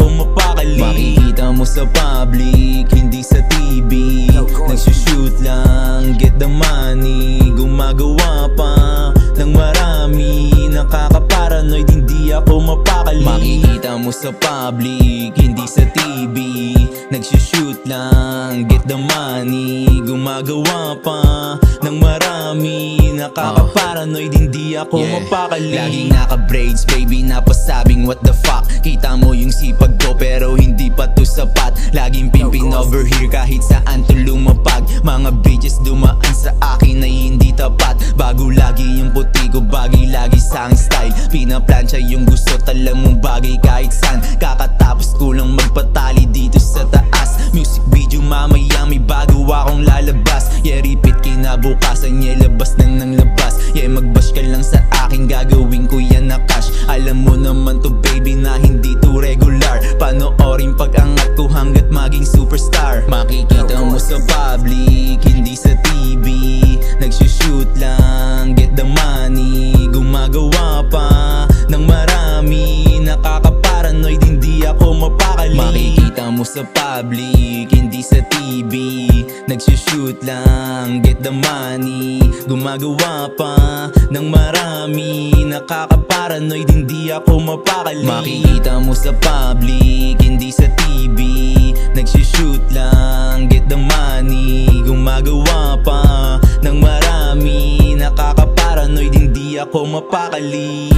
ako mapakali. Makikita mo sa public, hindi sa TV. Nagsushoot lang, get the money. Gumagawa pa ng marami, nakaka-paranoid, hindi ako mapakali. Makikita mo sa public, hindi sa TV. Nagsushoot lang, get the money. Gumagawa pa ng marami, nakaka-paranoid, hindi ako mapakali. Laging naka-braids, baby, napasabing what the fuck. Kita mo yung sipag ko pero hindi pa to sapat. Laging pimpin over here kahit saan to lumapag. Mga bitches dumaan sa akin ay hindi tapat. Bago lagi yung puti ko, bagay lagi sa aking style. Pinaplansya yung gusto, talang mong bagay kahit saan. Kakatapos ko lang magpatali dito sa taas. Music video mamaya may bago akong lalabas. Yeah, repeat kinabukasan, yeah, labas ng labas. Yeah, magbash ka lang sa akin, gagawin ko yan na cash. Alam mo naman to baby na hindi to regular. Panoorin pag-angat ko hanggat maging superstar. Makikita mo sa public, hindi sa TV. Nagsushoot lang, get the money. Gumagawa pa ng marami, nakaka-paranoid, hindi ako mapakali. Makikita mo sa public, hindi sa TV. Nagsushoot lang, get the money. Gumagawa pa ng marami, nakaka-paranoid, hindi ako mapakali. Makikita mo sa public, hindi sa TV. Nagsushoot lang, get the money. Gumagawa pa ng marami, nakaka-paranoid, hindi ako mapakali.